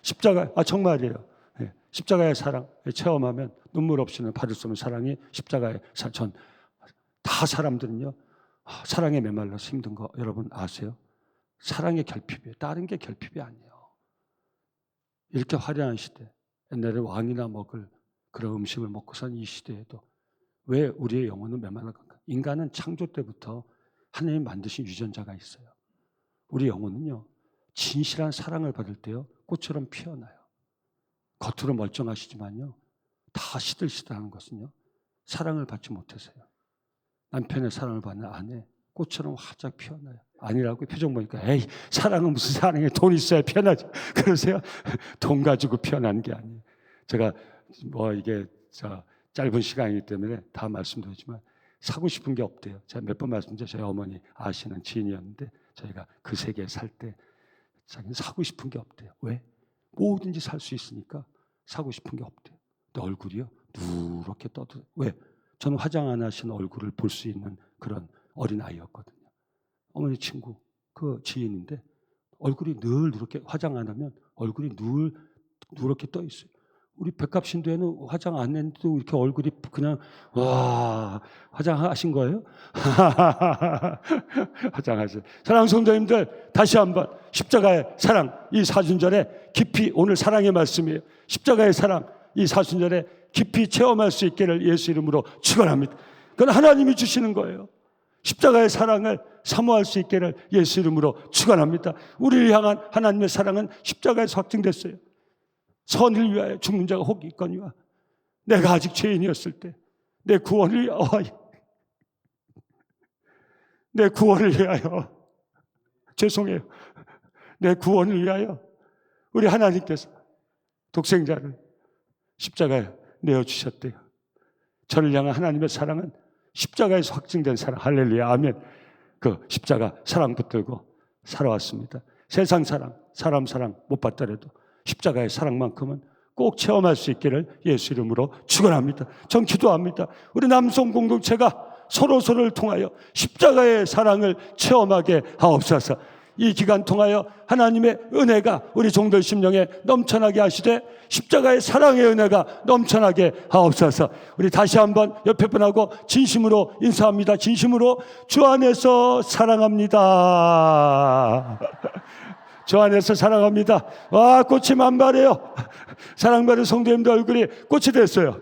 십자가, 정말이에요. 예, 십자가의 사랑 체험하면 눈물 없이는 받을 수 없는 사랑이 십자가의 전 다 사람들은요, 사랑에 메말라서 힘든 거 여러분 아세요? 사랑의 결핍이에요. 다른 게 결핍이 아니에요. 이렇게 화려한 시대, 옛날에 왕이나 먹을 그런 음식을 먹고 산 이 시대에도 왜 우리의 영혼은 메말라간가? 인간은 창조 때부터 하나님 만드신 유전자가 있어요. 우리 영혼은요, 진실한 사랑을 받을 때요, 꽃처럼 피어나요. 겉으로 멀쩡하시지만요, 다 시들시들하는 것은요, 사랑을 받지 못해서요. 남편의 사랑을 받는 아내, 꽃처럼 활짝 피어나요. 아니라고 표정 보니까, 에이, 사랑은 무슨 사랑이에요? 돈 있어야 피어나지. 그러세요? 돈 가지고 피어나는 게 아니에요. 제가 이게 짧은 시간이기 때문에 다 말씀드리지만 사고 싶은 게 없대요. 제가 몇 번 말씀드렸죠. 저희 어머니 아시는 지인이었는데 저희가 그 세계에 살 때 자기는 사고 싶은 게 없대요. 왜? 뭐든지 살 수 있으니까 사고 싶은 게 없대요. 근데 얼굴이요, 누렇게 떠도. 왜? 저는 화장 안 하신 얼굴을 볼 수 있는 그런 어린아이였거든요. 어머니 친구, 그 지인인데 얼굴이 늘 누렇게, 화장 안 하면 얼굴이 늘 누렇게 떠 있어요. 우리 백갑신도에는 화장 안 했는데도 이렇게 얼굴이 그냥, 와, 화장하신 거예요? 화장하세요. 사랑하는 성도님들, 다시 한번 십자가의 사랑, 이 사순절에 깊이, 오늘 사랑의 말씀이에요. 십자가의 사랑, 이 사순절에 깊이 체험할 수 있기를 예수 이름으로 축원합니다. 그건 하나님이 주시는 거예요. 십자가의 사랑을 사모할 수 있기를 예수 이름으로 축원합니다. 우리를 향한 하나님의 사랑은 십자가에서 확증됐어요. 선을 위하여 죽는 자가 혹 있거니와 내가 아직 죄인이었을 때 내 구원을 위하여, 내 구원을 위하여, 죄송해요, 내 구원을 위하여 우리 하나님께서 독생자를 십자가에 내어주셨대요. 저를 향한 하나님의 사랑은 십자가에서 확증된 사랑. 할렐루야, 아멘. 그 십자가 사랑 붙들고 살아왔습니다. 세상 사랑, 사람 사랑 못 받더라도 십자가의 사랑만큼은 꼭 체험할 수 있기를 예수 이름으로 축원합니다. 전 기도합니다. 우리 남성 공동체가 서로를 통하여 십자가의 사랑을 체험하게 하옵소서. 이 기간 통하여 하나님의 은혜가 우리 종들 심령에 넘쳐나게 하시되 십자가의 사랑의 은혜가 넘쳐나게 하옵소서. 우리 다시 한번 옆에 분하고 진심으로 인사합니다. 진심으로 주 안에서 사랑합니다. 주 안에서 사랑합니다. 와, 꽃이 만발해요. 사랑받은 성도님들 얼굴이 꽃이 됐어요.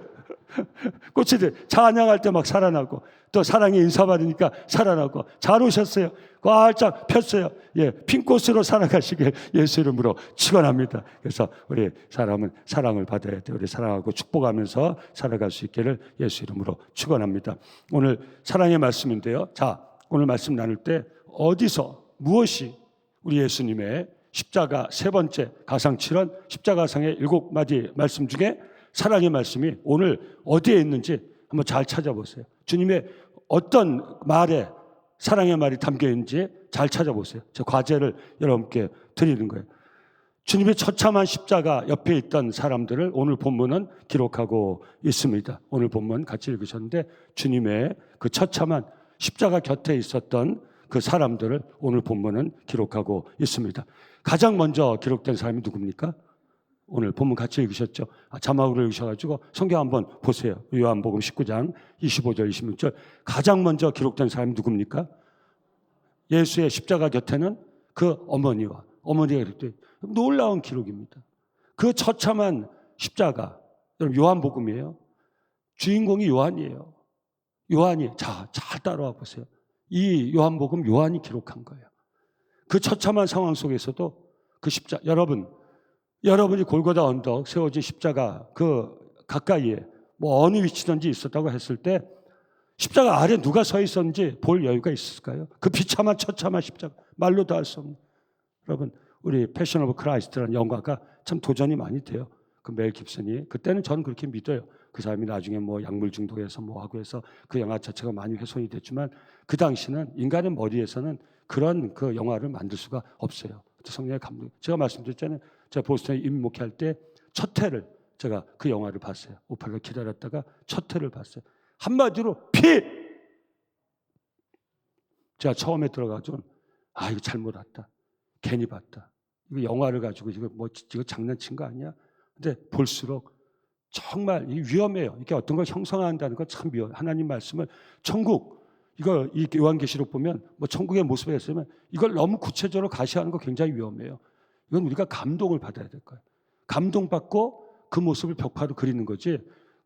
꽃이 돼. 찬양할 때 막 살아나고, 또 사랑의 인사받으니까 살아나고. 잘 오셨어요. 활짝 폈어요. 예, 핀꽃으로 살아가시길 예수 이름으로 축원합니다. 그래서 우리 사람은 사랑을 받아야 돼. 우리 사랑하고 축복하면서 살아갈 수 있기를 예수 이름으로 축원합니다. 오늘 사랑의 말씀인데요. 자, 오늘 말씀 나눌 때 어디서 무엇이 우리 예수님의 십자가 세 번째 가상 7원 십자가상의 7마디 말씀 중에 사랑의 말씀이 오늘 어디에 있는지 한번 잘 찾아보세요. 주님의 어떤 말에 사랑의 말이 담겨 있는지 잘 찾아보세요. 제 과제를 여러분께 드리는 거예요. 주님의 처참한 십자가 옆에 있던 사람들을 오늘 본문은 기록하고 있습니다. 오늘 본문 같이 읽으셨는데 주님의 그 처참한 십자가 곁에 있었던 그 사람들을 오늘 본문은 기록하고 있습니다. 가장 먼저 기록된 사람이 누굽니까? 오늘 본문 같이 읽으셨죠? 자막으로 읽으셔가지고 성경 한번 보세요. 요한복음 19장 25절 26절. 가장 먼저 기록된 사람이 누굽니까? 예수의 십자가 곁에는 그 어머니가 기록돼요. 놀라운 기록입니다. 그 처참한 십자가, 여러분 요한복음이에요. 주인공이 요한이에요. 요한이, 잘 따라와 보세요. 이 요한복음 요한이 기록한 거예요. 그 처참한 상황 속에서도 그 십자가, 여러분이 골고다 언덕 세워진 십자가 그 가까이에 뭐 어느 위치든지 있었다고 했을 때 십자가 아래 누가 서 있었는지 볼 여유가 있을까요? 그 비참한 처참한 십자가, 말로도 할 수 없는. 여러분, 우리 패션 오브 크라이스트라는 영화가 참 도전이 많이 돼요. 그 멜 깁슨이, 그때는 저는 그렇게 믿어요. 그 사람이 나중에 뭐 약물 중독에서 뭐 하고 해서 그 영화 자체가 많이 훼손이 됐지만 그 당시는 인간의 머리에서는 그런 그 영화를 만들 수가 없어요. 성령의 감동. 제가 말씀드렸잖아요. 제가 보스턴에 임목할 때 첫 회를 제가 그 영화를 봤어요. 오빠가 기다렸다가 첫 회를 봤어요. 한마디로 피! 제가 처음에 들어가서 이거 잘못 왔다. 괜히 봤다. 이거 영화를 가지고 이거 장난친 거 아니야? 근데 볼수록 정말 위험해요. 이게 어떤 걸 형성한다는 건 참 위험. 하나님 말씀을 천국 이 요한계시록 보면 천국의 모습에 있으면 이걸 너무 구체적으로 가시하는 거 굉장히 위험해요. 이건 우리가 감동을 받아야 될 거예요. 감동받고 그 모습을 벽화로 그리는 거지.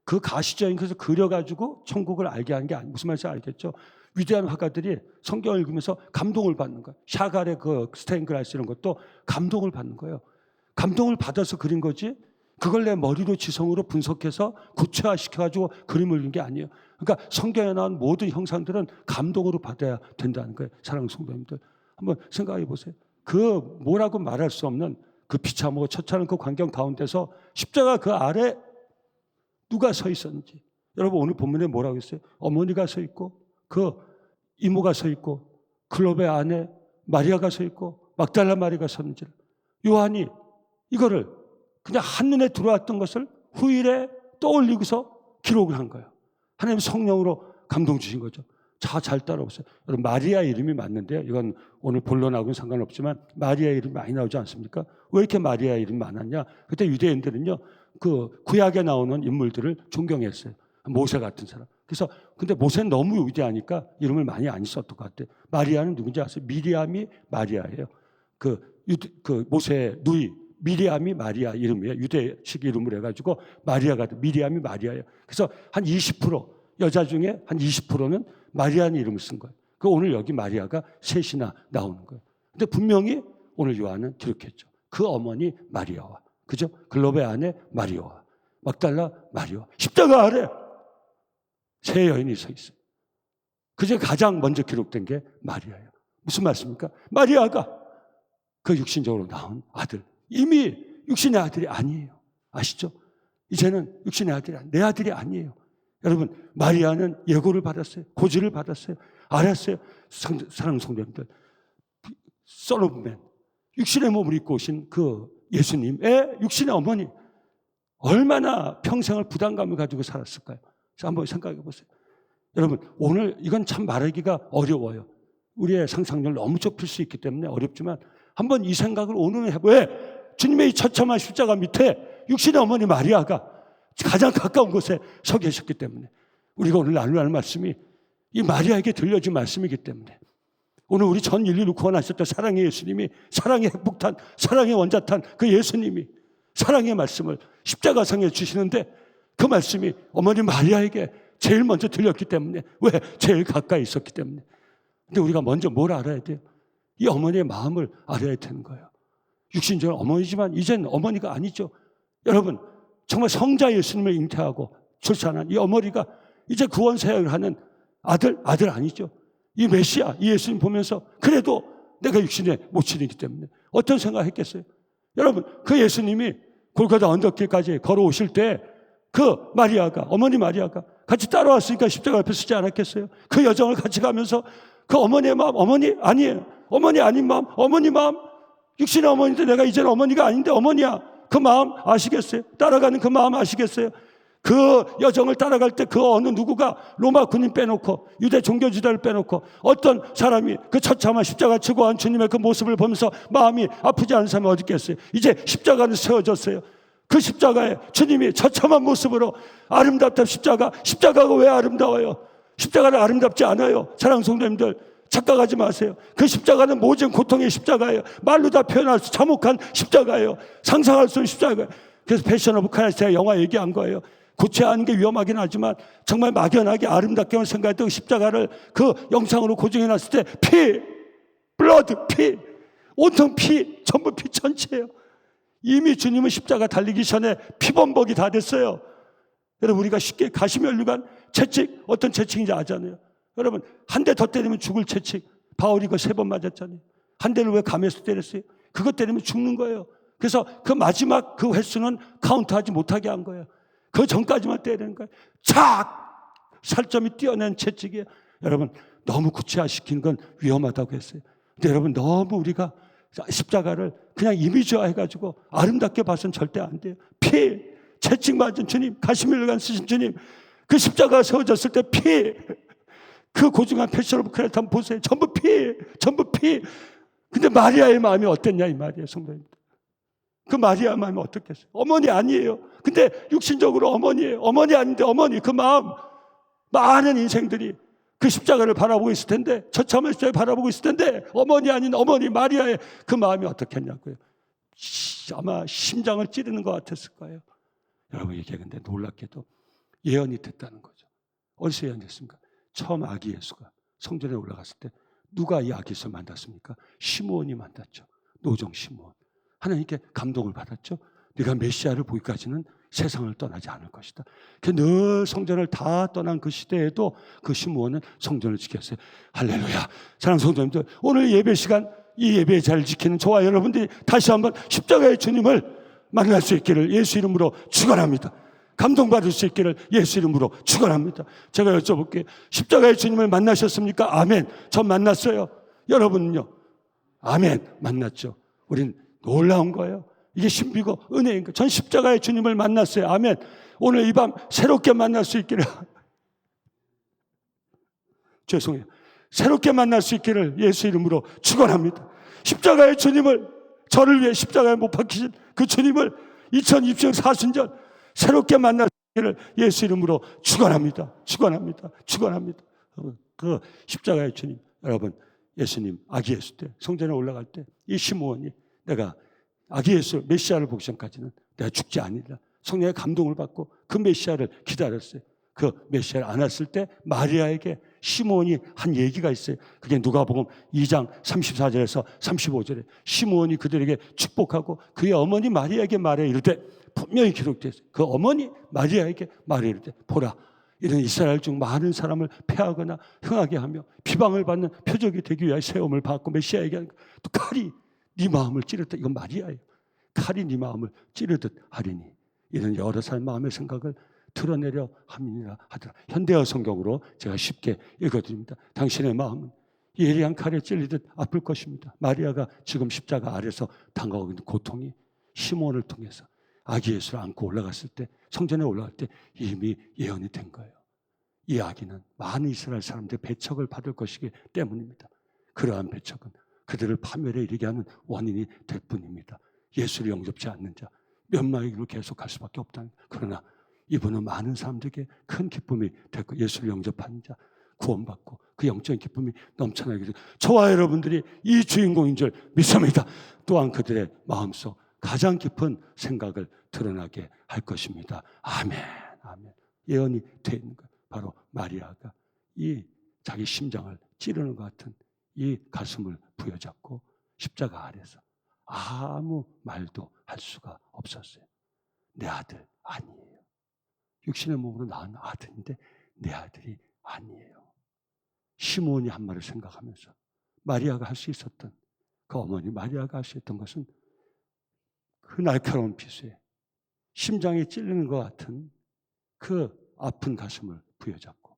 그 가시적인 것을 그려가지고 천국을 알게 하는 게 아니. 무슨 말인지 알겠죠? 위대한 화가들이 성경을 읽으면서 감동을 받는 거예요. 샤갈의 그 스테인글라스 이런 것도 감동을 받는 거예요. 감동을 받아서 그린 거지. 그걸 내 머리로 지성으로 분석해서 구체화시켜가지고 그림을 그린 게 아니에요. 그러니까 성경에 나온 모든 형상들은 감동으로 받아야 된다는 거예요. 사랑하는 성도님들, 한번 생각해 보세요. 그 뭐라고 말할 수 없는 그 비참하고 처참한 그 광경 가운데서 십자가 그 아래 누가 서 있었는지. 여러분 오늘 본문에 뭐라고 했어요? 어머니가 서 있고 그 이모가 서 있고 클로베 아내 마리아가 서 있고 막달라 마리아가 섰는지. 요한이 이거를 그냥 한눈에 들어왔던 것을 후일에 떠올리고서 기록을 한 거예요. 하나님 성령으로 감동 주신 거죠. 잘 따라오세요. 여러분 마리아 이름이 맞는데요. 이건 오늘 본론하고는 상관없지만 마리아 이름이 많이 나오지 않습니까? 왜 이렇게 마리아 이름이 많았냐? 그때 유대인들은요. 그 구약에 나오는 인물들을 존경했어요. 모세 같은 사람. 그래서 근데 모세는 너무 위대하니까 이름을 많이 안 썼던 것 같아요. 마리아는 누군지 아세요? 미리암이 마리아예요. 그 모세의 누이 미리암이 마리아 이름이에요. 유대식 이름을 해가지고 마리아가 미리암이 마리아예요. 그래서 한 20% 여자 중에 한 20%는 마리아는 이름을 쓴 거예요. 그 오늘 여기 마리아가 셋이나 나오는 거예요. 근데 분명히 오늘 요한은 기록했죠. 그 어머니 마리아와 그죠? 글로베 아내 마리아와 막달라 마리아 십자가 아래 세 여인이 서 있어요. 그중에 가장 먼저 기록된 게 마리아예요. 무슨 말씀입니까? 마리아가 그 육신적으로 나온 아들. 이미 육신의 아들이 아니에요. 아시죠? 이제는 육신의 아들이 내 아들이 아니에요. 여러분 마리아는 예고를 받았어요. 고지를 받았어요. 알았어요. 사랑하는 성도님들, Son of Man, 육신의 몸을 입고 오신 그 예수님의 육신의 어머니 얼마나 평생을 부담감을 가지고 살았을까요? 한번 생각해 보세요. 여러분 오늘 이건 참 말하기가 어려워요. 우리의 상상력을 너무 좁힐 수 있기 때문에 어렵지만 한번 이 생각을 오늘은 해보세요. 왜? 주님의 이 처참한 십자가 밑에 육신의 어머니 마리아가 가장 가까운 곳에 서 계셨기 때문에 우리가 오늘 나눌 말씀이 이 마리아에게 들려준 말씀이기 때문에 오늘 우리 전 인류를 구원하셨던 사랑의 예수님이 사랑의 핵폭탄, 사랑의 원자탄 그 예수님이 사랑의 말씀을 십자가상에 주시는데 그 말씀이 어머니 마리아에게 제일 먼저 들렸기 때문에 왜? 제일 가까이 있었기 때문에. 근데 우리가 먼저 뭘 알아야 돼요? 이 어머니의 마음을 알아야 되는 거예요. 육신적으로 어머니지만 이젠 어머니가 아니죠. 여러분 정말 성자 예수님을 잉태하고 출산한 이 어머니가 이제 구원 사역을 하는 아들 아니죠. 이 메시아 이 예수님 보면서 그래도 내가 육신의 모친이기 때문에 어떤 생각했겠어요? 여러분 그 예수님이 골고다 언덕길까지 걸어오실 때 그 마리아가 어머니 마리아가 같이 따라왔으니까 십자가 앞에 서지 않았겠어요? 그 여정을 같이 가면서 그 어머니의 마음 어머니 아니에요. 어머니 아닌 마음 어머니 마음 육신의 어머니인데 내가 이제는 어머니가 아닌데 어머니야. 그 마음 아시겠어요? 따라가는 그 마음 아시겠어요? 그 여정을 따라갈 때 그 어느 누구가 로마 군인 빼놓고 유대 종교지도를 빼놓고 어떤 사람이 그 처참한 십자가 치고 한 주님의 그 모습을 보면서 마음이 아프지 않은 사람이 어디 있겠어요? 이제 십자가는 세워졌어요. 그 십자가에 주님이 처참한 모습으로 아름답다. 십자가가 왜 아름다워요? 십자가는 아름답지 않아요. 사랑하는 성도님들 착각하지 마세요. 그 십자가는 모진 고통의 십자가예요. 말로 다 표현할 수 참혹한 십자가예요. 상상할 수 없는 십자가예요. 그래서 패션 오브 크라이스트 영화 얘기한 거예요. 구체화하는 게 위험하긴 하지만 정말 막연하게 아름답게만 생각했던 그 십자가를 그 영상으로 고증해놨을 때 피, 블러드, 피, 온통 피, 전부 피 전체예요. 이미 주님은 십자가 달리기 전에 피범벅이 다 됐어요. 여러분 우리가 쉽게 가시면류관 채찍 어떤 채찍인지 아잖아요. 여러분 한 대 더 때리면 죽을 채찍 바울이 그거 3번 맞았잖아요. 한 대는 왜 감에서 때렸어요? 그거 때리면 죽는 거예요. 그래서 그 마지막 그 횟수는 카운트하지 못하게 한 거예요. 그 전까지만 때리는 거예요. 착! 살점이 뛰어난 채찍이에요. 여러분 너무 구체화시키는 건 위험하다고 했어요. 근데 여러분 너무 우리가 십자가를 그냥 이미지화 해가지고 아름답게 봐서는 절대 안 돼요. 피! 채찍 맞은 주님, 가시밀간 쓰신 주님, 그 십자가가 세워졌을 때 피! 그 고증한 패션 오브 크라이스트 한번 보세요. 전부 피! 전부 피! 근데 마리아의 마음이 어땠냐 이 말이에요. 성도님들. 그 마리아 마음이 어떻겠어요? 어머니 아니에요. 근데 육신적으로 어머니예요. 어머니 아닌데 어머니 그 마음, 많은 인생들이 그 십자가를 바라보고 있을 텐데, 처참한 십자가를 바라보고 있을 텐데 어머니 아닌 어머니 마리아의 그 마음이 어떻겠냐고요. 아마 심장을 찌르는 것 같았을 거예요. 여러분, 이게 근데 놀랍게도 예언이 됐다는 거죠. 어디서 예언됐습니까? 처음 아기 예수가 성전에 올라갔을 때 누가 이 아기 예수를 만났습니까? 시므온이 만났죠. 노종 시므온. 하나님께 감동을 받았죠. 네가 메시아를 보기까지는 세상을 떠나지 않을 것이다. 늘 성전을 다 떠난 그 시대에도 그 시므온은 성전을 지켰어요. 할렐루야. 사랑하는 성도님들, 오늘 예배 시간 이 예배에 잘 지키는 저와 여러분들이 다시 한번 십자가의 주님을 만날 수 있기를 예수 이름으로 축원합니다. 감동받을 수 있기를 예수 이름으로 축원합니다. 제가 여쭤볼게요. 십자가의 주님을 만나셨습니까? 아멘. 전 만났어요. 여러분은요? 아멘. 만났죠. 우린 놀라운 거예요. 이게 신비고 은혜인 거예요. 전 십자가의 주님을 만났어요. 아멘. 오늘 이 밤 새롭게 만날 수 있기를 죄송해요. 새롭게 만날 수 있기를 예수 이름으로 축원합니다. 십자가의 주님을, 저를 위해 십자가에 못 박히신 그 주님을 2020년 사순절 새롭게 만날 수 있기를 예수 이름으로 축원합니다. 축원합니다. 축원합니다. 그 십자가의 주님, 여러분, 예수님 아기 예수 때 성전에 올라갈 때 이 시므온이 내가 아기 예수 메시아를 보기 전까지는 내가 죽지 아니라 성령의 감동을 받고 그 메시아를 기다렸어요. 그 메시아를 안았을 때 마리아에게 시므온이 한 얘기가 있어요. 그게 누가복음 2장 34절에서 35절에 시므온이 그들에게 축복하고 그의 어머니 마리아에게 말해 이르되, 분명히 기록되어 있어요. 그 어머니 마리아에게 말해 이르되, 보라, 이런 이스라엘 중 많은 사람을 패하거나 흥하게 하며 비방을 받는 표적이 되기 위하여 세움을 받고 메시아에게 하는 또 칼이 네 마음을 찌르다. 이건 마리아예요. 칼이 네 마음을 찌르듯 하리니. 이런 여러 사람 마음의 생각을 드러내려 함이니라 하더라. 현대어 성경으로 제가 쉽게 읽어드립니다. 당신의 마음은 예리한 칼에 찔리듯 아플 것입니다. 마리아가 지금 십자가 아래서 당하고 있는 고통이 시몬을 통해서 아기 예수를 안고 올라갔을 때, 성전에 올라갈 때 이미 예언이 된 거예요. 이 아기는 많은 이스라엘 사람들의 배척을 받을 것이기 때문입니다. 그러한 배척은 그들을 파멸에 이르게 하는 원인이 될 뿐입니다. 예수를 영접지 않는 자, 멸망의 길로 계속할 수밖에 없다는 거예요. 그러나 이분은 많은 사람들에게 큰 기쁨이 됐고, 예수를 영접하는 자 구원받고 그 영적인 기쁨이 넘쳐나게 되고, 저와 여러분들이 이 주인공인 줄 믿습니다. 또한 그들의 마음속 가장 깊은 생각을 드러나게 할 것입니다. 아멘. 아멘. 예언이 되어 있는 거예요. 바로 마리아가 이 자기 심장을 찌르는 것 같은 이 가슴을 부여잡고 십자가 아래서 아무 말도 할 수가 없었어요. 내 아들 아니에요. 육신의 몸으로 낳은 아들인데 내 아들이 아니에요. 시므온이 한 말을 생각하면서 마리아가 할 수 있었던, 그 어머니 마리아가 할 수 있던 것은 그 날카로운 비수에 심장이 찔리는 것 같은 그 아픈 가슴을 부여잡고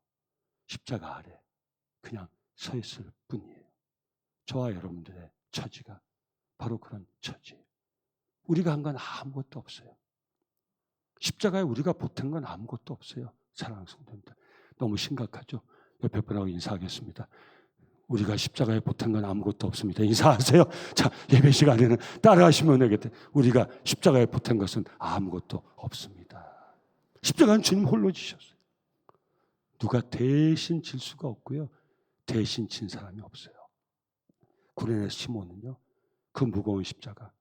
십자가 아래 그냥 서 있을 뿐이에요. 저와 여러분들의 처지가 바로 그런 처지예요. 우리가 한 건 아무것도 없어요. 십자가에 우리가 보탠 건 아무것도 없어요. 사랑하는 성도님들, 너무 심각하죠? 옆에 분하고 인사하겠습니다. 우리가 십자가에 보탠 건 아무것도 없습니다. 인사하세요. 자, 예배 시간에는 따라하시면 되겠다. 우리가 십자가에 보탠 것은 아무것도 없습니다. 십자가는 주님 홀로 지셨어요. 누가 대신 질 수가 없고요. 대신 진 사람이 없어요. 구레네 시몬은요, 그 무거운 십자가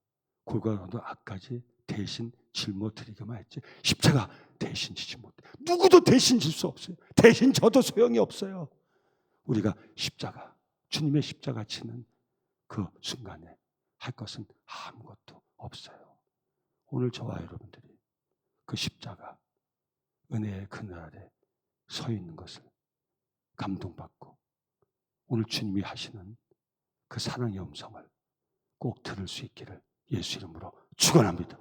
골고다도 앞까지 대신 짊어뜨리기만 했지 십자가 대신 지지 못해. 누구도 대신 질 수 없어요. 대신 져도 소용이 없어요. 우리가 십자가, 주님의 십자가 치는 그 순간에 할 것은 아무것도 없어요. 오늘 저와 여러분들이 그 십자가, 은혜의 그늘 아래 서 있는 것을 감동받고 오늘 주님이 하시는 그 사랑의 음성을 꼭 들을 수 있기를 예수 이름으로 축원합니다.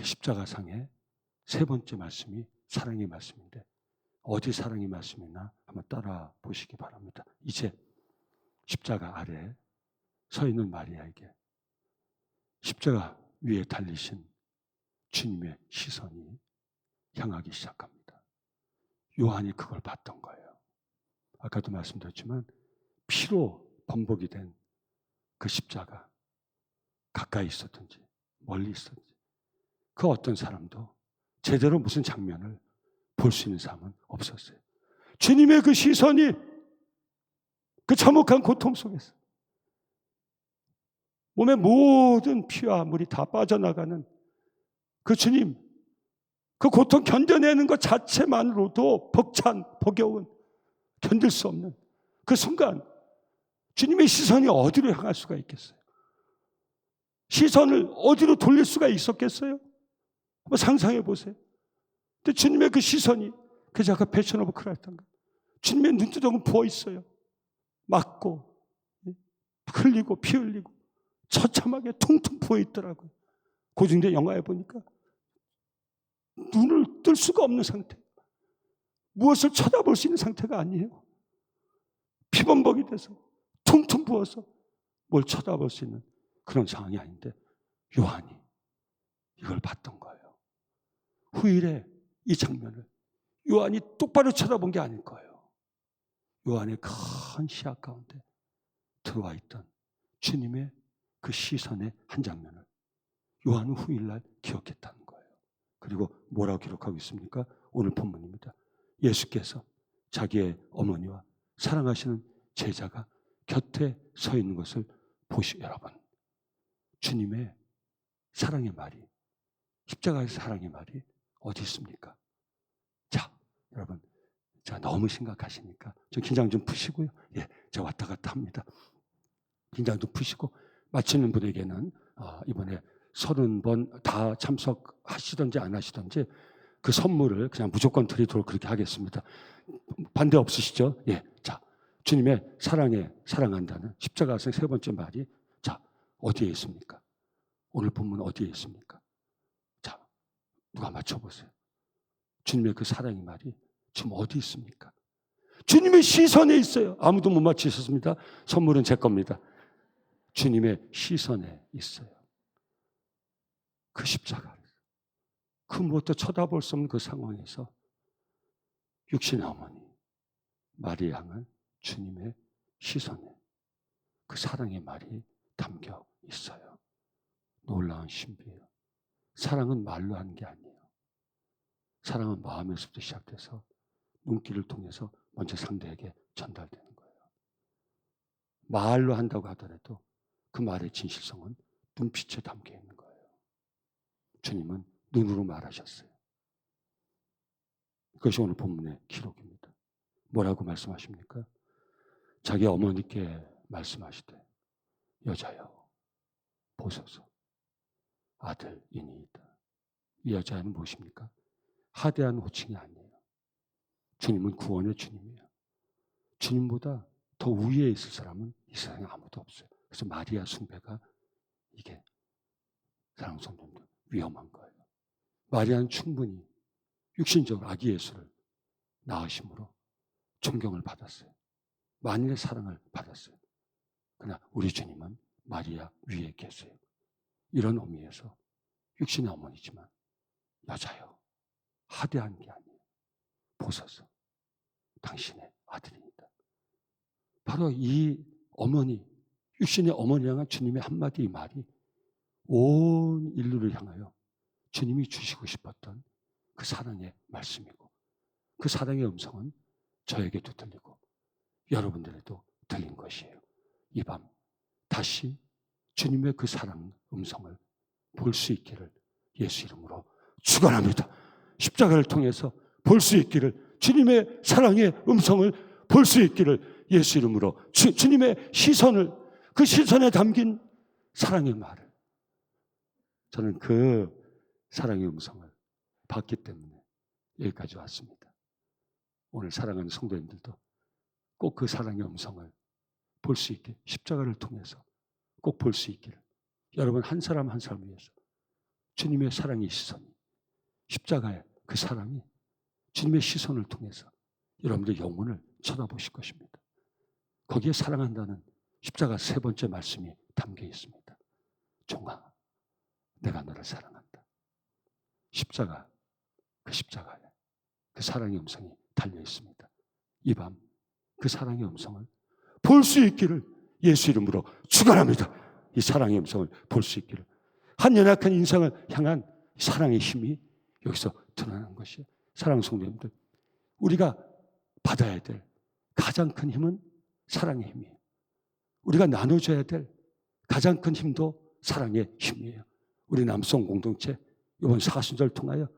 십자가상의 세 번째 말씀이 사랑의 말씀인데, 어디 사랑의 말씀이나 한번 따라 보시기 바랍니다. 이제 십자가 아래 서 있는 마리아에게 십자가 위에 달리신 주님의 시선이 향하기 시작합니다. 요한이 그걸 봤던 거예요. 아까도 말씀드렸지만 피로 범벅이 된 그 십자가 가까이 있었든지 멀리 있었지. 그 어떤 사람도 제대로 무슨 장면을 볼 수 있는 사람은 없었어요. 주님의 그 시선이 그 참혹한 고통 속에서 몸의 모든 피와 물이 다 빠져나가는 그 주님, 그 고통 견뎌내는 것 자체만으로도 벅찬, 버겨운, 견딜 수 없는 그 순간 주님의 시선이 어디로 향할 수가 있겠어요? 시선을 어디로 돌릴 수가 있었겠어요? 한번 상상해 보세요. 근데 주님의 그 시선이 그저 그 패션 오브 크라이스트인가? 주님의 눈두덩은 부어 있어요. 맞고 흘리고 피 흘리고 처참하게 퉁퉁 부어 있더라고요. 고증된 영화에 보니까 눈을 뜰 수가 없는 상태. 무엇을 쳐다볼 수 있는 상태가 아니에요. 피범벅이 돼서 퉁퉁 부어서 뭘 쳐다볼 수 있는 그런 상황이 아닌데 요한이 이걸 봤던 거예요. 후일에 이 장면을 요한이 똑바로 쳐다본 게 아닐 거예요. 요한의 큰 시야 가운데 들어와 있던 주님의 그 시선의 한 장면을 요한은 후일날 기억했다는 거예요. 그리고 뭐라고 기록하고 있습니까? 오늘 본문입니다. 예수께서 자기의 어머니와 사랑하시는 제자가 곁에 서 있는 것을 여러분, 주님의 사랑의 말이, 십자가의 사랑의 말이 어디 있습니까? 자, 여러분, 자, 너무 심각하시니까 좀 긴장 좀 푸시고요. 예, 제가 왔다 갔다 합니다. 긴장 좀 푸시고 마치는 분에게는 이번에 30번 다 참석하시든지 안 하시든지 그 선물을 그냥 무조건 드리도록 그렇게 하겠습니다. 반대 없으시죠? 예, 자, 주님의 사랑한다는 십자가에서 세 번째 말이 자, 어디에 있습니까? 오늘 본문 어디에 있습니까? 자, 누가 맞춰보세요. 주님의 그 사랑의 말이 지금 어디 있습니까? 주님의 시선에 있어요. 아무도 못 맞히셨습니다. 선물은 제 겁니다. 주님의 시선에 있어요. 그 십자가, 그 무엇도 쳐다볼 수 없는 그 상황에서 육신의 어머니 마리아 향한 주님의 시선에 그 사랑의 말이 담겨 있어요. 놀라운 신비예요. 사랑은 말로 하는 게 아니에요. 사랑은 마음에서부터 시작돼서 눈길을 통해서 먼저 상대에게 전달되는 거예요. 말로 한다고 하더라도 그 말의 진실성은 눈빛에 담겨 있는 거예요. 주님은 눈으로 말하셨어요. 그것이 오늘 본문의 기록입니다. 뭐라고 말씀하십니까? 자기 어머니께 말씀하시되 여자여 보소서 아들이니이다. 이 여자는 무엇입니까? 하대한 호칭이 아니에요. 주님은 구원의 주님이에요. 주님보다 더 위에 있을 사람은 이 세상에 아무도 없어요. 그래서 마리아 숭배가 이게 사랑하는 성도님들 위험한 거예요. 마리아는 충분히 육신적으로 아기 예수를 낳으심으로 존경을 받았어요. 만인의 사랑을 받았어요. 그러나 우리 주님은 마리아 위에 계세요. 이런 의미에서 육신의 어머니지만 여자여 하대한 게 아니에요. 보소서 당신의 아들입니다. 바로 이 어머니, 육신의 어머니 향한 주님의 한마디 말이 온 인류를 향하여 주님이 주시고 싶었던 그 사랑의 말씀이고 그 사랑의 음성은 저에게도 들리고 여러분들에도 들린 것이에요. 이 밤 다시 주님의 그 사랑 음성을 볼 수 있기를 예수 이름으로 축원합니다. 십자가를 통해서 볼 수 있기를, 주님의 사랑의 음성을 볼 수 있기를 예수 이름으로 주님의 시선을, 그 시선에 담긴 사랑의 말을, 저는 그 사랑의 음성을 봤기 때문에 여기까지 왔습니다. 오늘 사랑하는 성도님들도 꼭 그 사랑의 음성을 볼 수 있게 십자가를 통해서 꼭 볼 수 있기를, 여러분 한 사람 한 사람 위해서 주님의 사랑의 시선이, 십자가의 그 사랑이 주님의 시선을 통해서 여러분들의 영혼을 쳐다보실 것입니다. 거기에 사랑한다는 십자가 세 번째 말씀이 담겨 있습니다. 종아, 내가 너를 사랑한다. 십자가, 그 십자가에 그 사랑의 음성이 달려 있습니다. 이 밤 그 사랑의 음성을 볼 수 있기를 예수 이름으로 축원합니다. 이 사랑의 음성을 볼 수 있기를. 한 연약한 인생을 향한 사랑의 힘이 여기서 드러나는 것이에요. 사랑하는 성도님들, 우리가 받아야 될 가장 큰 힘은 사랑의 힘이에요. 우리가 나눠줘야 될 가장 큰 힘도 사랑의 힘이에요. 우리 남성 공동체 이번 사순절 통하여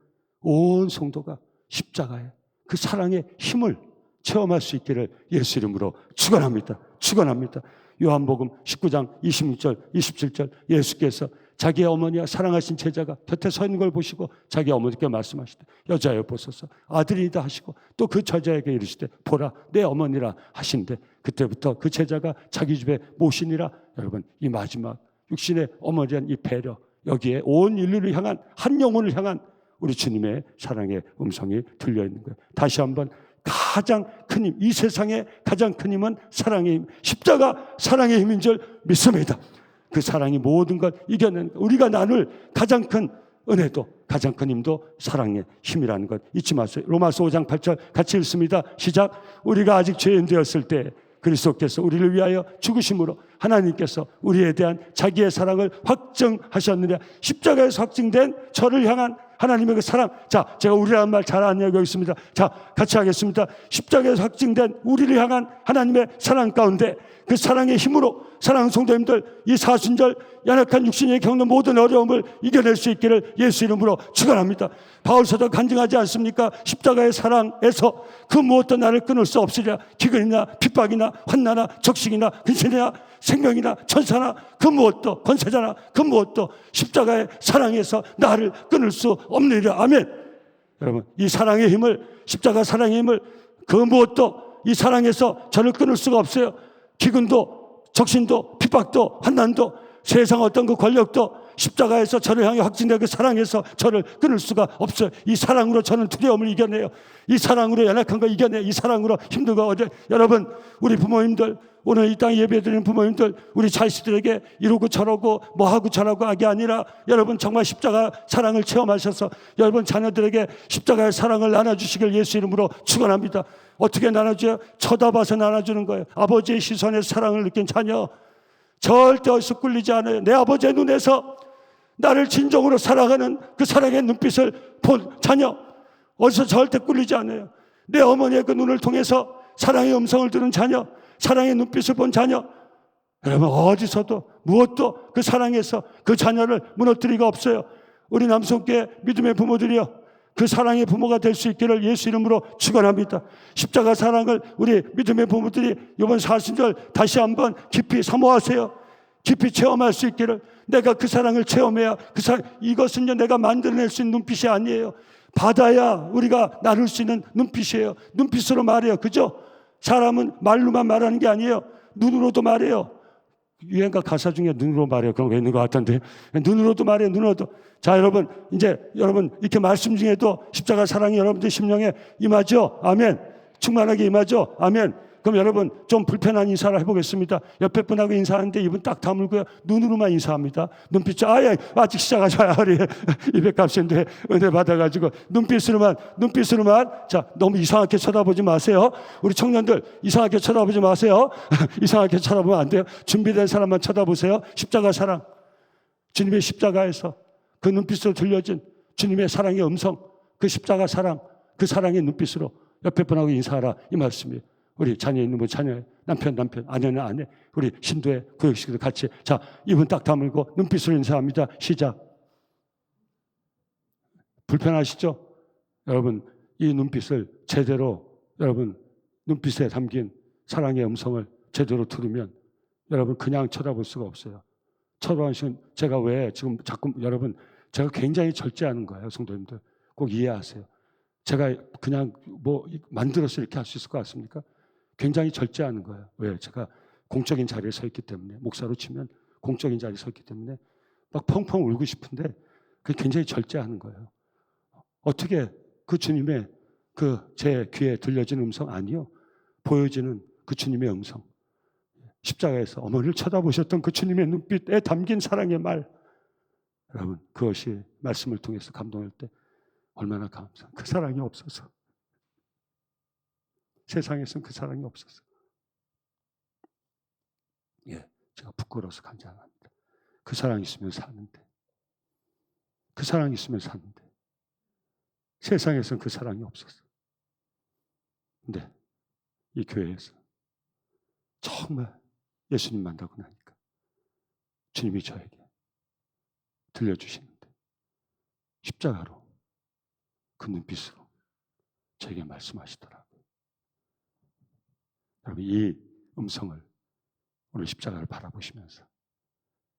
온 성도가 십자가의 그 사랑의 힘을 체험할 수 있기를 예수 이름으로 축원합니다. 축원합니다. 요한복음 19장 26절 27절 예수께서 자기의 어머니와 사랑하신 제자가 곁에 서 있는 걸 보시고 자기 어머니께 말씀하시되 여자여 보소서 아들이다 하시고 또 그 저자에게 이르시되 보라 내 어머니라 하신대 그때부터 그 제자가 자기 집에 모시니라. 여러분, 이 마지막 육신의 어머니한 이 배려, 여기에 온 인류를 향한, 한 영혼을 향한 우리 주님의 사랑의 음성이 들려 있는 거예요. 다시 한번, 가장 큰 힘, 이 세상의 가장 큰 힘은 사랑의 힘, 십자가 사랑의 힘인 줄 믿습니다. 그 사랑이 모든 걸 이겨낸, 우리가 나눌 가장 큰 은혜도, 가장 큰 힘도 사랑의 힘이라는 것 잊지 마세요. 로마서 5장 8절 같이 읽습니다. 시작. 우리가 아직 죄인 되었을 때 그리스도께서 우리를 위하여 죽으심으로 하나님께서 우리에 대한 자기의 사랑을 확증하셨느냐. 십자가에서 확증된 저를 향한 하나님의 그 사랑. 자, 제가 우리라는 말 잘 안 여기 있습니다. 자, 같이 하겠습니다. 십자가에서 확증된 우리를 향한 하나님의 사랑 가운데 그 사랑의 힘으로 사랑하는 성도님들, 이 사순절 연약한 육신이 겪는 모든 어려움을 이겨낼 수 있기를 예수 이름으로 축원합니다. 바울서도 간증하지 않습니까? 십자가의 사랑에서 그 무엇도 나를 끊을 수 없으리라. 기근이나 핍박이나 환난이나 적식이나 근신이나 생명이나 천사나 그 무엇도, 권세자나 그 무엇도 십자가의 사랑에서 나를 끊을 수 없느니라. 아멘. 여러분, 이 사랑의 힘을, 십자가 사랑의 힘을, 그 무엇도 이 사랑에서 저를 끊을 수가 없어요. 기근도 적신도 핍박도 환난도 세상 어떤 그 권력도 십자가에서 저를 향해 확진된 그 사랑에서 저를 끊을 수가 없어요. 이 사랑으로 저는 두려움을 이겨내요. 이 사랑으로 연약한 거 이겨내요. 이 사랑으로 힘든 거 어제. 여러분, 우리 부모님들, 오늘 이 땅에 예배드리는 부모님들, 우리 자식들에게 이러고 저러고 뭐하고 저러고 하게 아니라 여러분 정말 십자가 사랑을 체험하셔서 여러분 자녀들에게 십자가의 사랑을 나눠주시길 예수 이름으로 축원합니다. 어떻게 나눠줘요? 쳐다봐서 나눠주는 거예요. 아버지의 시선에서 사랑을 느낀 자녀 절대 어디서 꿀리지 않아요. 내 아버지의 눈에서 나를 진정으로 사랑하는 그 사랑의 눈빛을 본 자녀 어디서 절대 꿀리지 않아요. 내 어머니의 그 눈을 통해서 사랑의 음성을 들은 자녀, 사랑의 눈빛을 본 자녀, 여러분 어디서도 무엇도 그 사랑에서 그 자녀를 무너뜨리가 없어요. 우리 남성께 믿음의 부모들이여, 그 사랑의 부모가 될 수 있기를 예수 이름으로 축원합니다. 십자가 사랑을 우리 믿음의 부모들이 이번 사순절 다시 한번 깊이 사모하세요. 깊이 체험할 수 있기를. 내가 그 사랑을 체험해야 이것은요 내가 만들어낼 수 있는 눈빛이 아니에요. 받아야 우리가 나눌 수 있는 눈빛이에요. 눈빛으로 말해요. 그죠? 사람은 말로만 말하는 게 아니에요. 눈으로도 말해요. 유행가 가사 중에 눈으로 말해요. 그런 거 있는 것 같던데. 눈으로도 말해요. 눈으로도. 자, 여러분, 이제 여러분 이렇게 말씀 중에도 십자가 사랑이 여러분들 심령에 임하죠. 아멘. 충만하게 임하죠. 아멘. 그럼 여러분 좀 불편한 인사를 해보겠습니다. 옆에 분하고 인사하는데 입은 딱 다물고요. 눈으로만 인사합니다. 눈빛, 아직 시작하지 마요. $200값인데 은혜 받아가지고 눈빛으로만. 자, 너무 이상하게 쳐다보지 마세요. 우리 청년들 이상하게 쳐다보지 마세요. 이상하게 쳐다보면 안 돼요. 준비된 사람만 쳐다보세요. 십자가 사랑, 주님의 십자가에서 그 눈빛으로 들려진 주님의 사랑의 음성, 그 십자가 사랑, 그 사랑의 눈빛으로 옆에 분하고 인사하라, 이 말씀이에요. 우리 자녀 있는 분 자녀, 남편, 아내는 아내, 우리 신도의 구역식도 같이. 자, 입은 딱 다물고 눈빛으로 인사합니다. 시작. 불편하시죠? 여러분, 이 눈빛을 제대로, 여러분 눈빛에 담긴 사랑의 음성을 제대로 들으면 여러분 그냥 쳐다볼 수가 없어요. 쳐다보시면 제가 왜 지금 자꾸 여러분, 제가 굉장히 절제하는 거예요. 성도님들 꼭 이해하세요. 제가 그냥 뭐 만들어서 이렇게 할 수 있을 것 같습니까? 굉장히 절제하는 거예요. 왜? 제가 공적인 자리에 서 있기 때문에, 목사로 치면 공적인 자리에 서 있기 때문에 막 펑펑 울고 싶은데 그게 굉장히 절제하는 거예요. 어떻게 그 주님의 그 제 귀에 들려지는 음성 아니요. 보여지는 그 주님의 음성. 십자가에서 어머니를 쳐다보셨던 그 주님의 눈빛에 담긴 사랑의 말. 여러분, 그것이 말씀을 통해서 감동할 때 얼마나 감사한, 그 사랑이 없어서, 세상에서는 그 사랑이 없어서, 제가 부끄러워서 간증합니다. 그 사랑이 있으면 사는데, 그 사랑이 있으면 사는데 세상에서는 그 사랑이 없었어. 근데 이 교회에서 정말 예수님 만나고 나니까 주님이 저에게 들려주시는데 십자가로 그 눈빛으로 저에게 말씀하시더라고요. 여러분, 이 음성을 오늘 십자가를 바라보시면서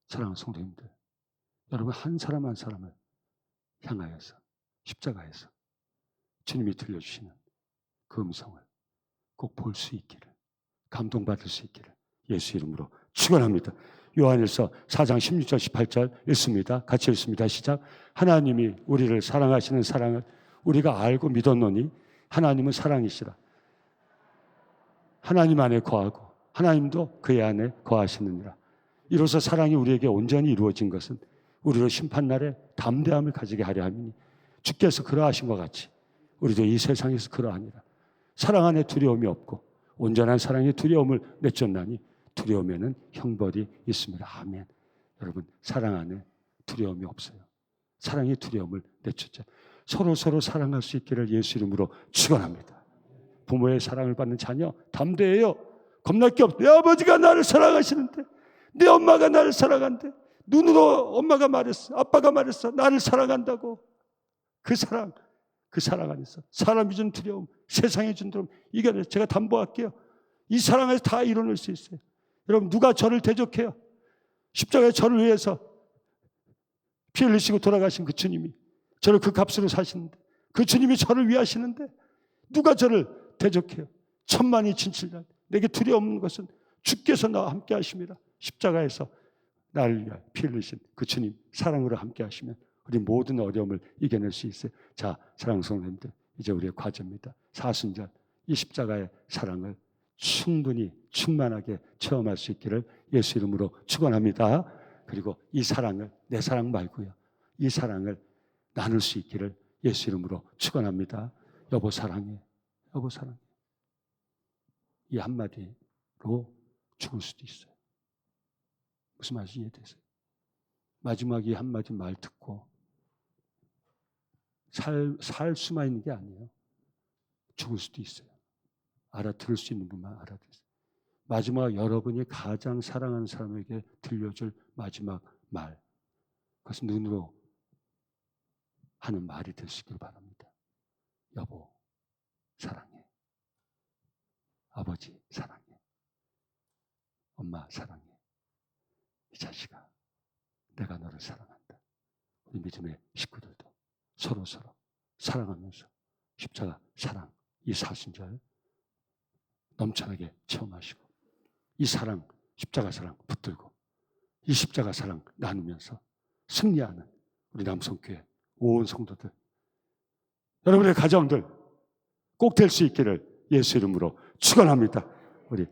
사랑하는 성도님들, 여러분 한 사람 한 사람을 향하여서 십자가에서 주님이 들려주시는 그 음성을 꼭 볼 수 있기를, 감동받을 수 있기를 예수 이름으로 축원합니다. 요한일서 4장 16절 18절 읽습니다. 같이 읽습니다. 시작. 하나님이 우리를 사랑하시는 사랑을 우리가 알고 믿었노니 하나님은 사랑이시라. 하나님 안에 거하고 하나님도 그의 안에 거하시느니라. 이로써 사랑이 우리에게 온전히 이루어진 것은 우리로 심판날에 담대함을 가지게 하려 함이니 주께서 그러하신 것 같이 우리도 이 세상에서 그러하니라. 사랑 안에 두려움이 없고 온전한 사랑의 두려움을 내쫓나니 두려움에는 형벌이 있습니다. 아멘. 여러분, 사랑 안에 두려움이 없어요. 사랑의 두려움을 내쫓자. 서로 사랑할 수 있기를 예수 이름으로 축원합니다. 부모의 사랑을 받는 자녀 담대해요. 겁날 게 없어. 내 아버지가 나를 사랑하시는데, 내 엄마가 나를 사랑한대. 눈으로 엄마가 말했어, 아빠가 말했어, 나를 사랑한다고. 그 사랑 안에서 사람이 준 두려움, 세상이 준 두려움 이겨내. 제가 담보할게요. 이 사랑에서 다 이뤄낼 수 있어요. 여러분, 누가 저를 대적해요? 십자가에 저를 위해서 피 흘리시고 돌아가신 그 주님이 저를 그 값으로 사시는데, 그 주님이 저를 위하시는데 누가 저를 대적해요? 천만이 진칠날 내게 두려움 없는 것은 주께서 나와 함께 하심이라. 십자가에서 나를 위하여 피 흘리신 그 주님 사랑으로 함께 하시면 우리 모든 어려움을 이겨낼 수 있어요. 자, 사랑하는 성도님들, 이제 우리의 과제입니다. 사순절 이 십자가의 사랑을 충분히 충만하게 체험할 수 있기를 예수 이름으로 축원합니다. 그리고 이 사랑을 내 사랑 말고요, 이 사랑을 나눌 수 있기를 예수 이름으로 축원합니다. 여보 사랑해, 여보 사랑해. 이 한마디로 죽을 수도 있어요. 무슨 말인지 이해되세요? 마지막 이 한마디 말 듣고 살 수만 있는 게 아니에요. 죽을 수도 있어요. 알아들을 수 있는 분만 알아들으세요. 마지막 여러분이 가장 사랑하는 사람에게 들려줄 마지막 말, 그것은 눈으로 하는 말이 될 수 있기를 바랍니다. 여보 사랑해, 아버지 사랑해, 엄마 사랑해, 이 자식아 내가 너를 사랑한다. 우리 믿음의 식구들도 서로 사랑하면서 십자가 사랑, 이 사순절 넘쳐나게 체험하시고 이 사랑, 십자가 사랑 붙들고 이 십자가 사랑 나누면서 승리하는 우리 남성교회 온 성도들, 여러분의 가정들 꼭 될 수 있기를 예수 이름으로 축원합니다.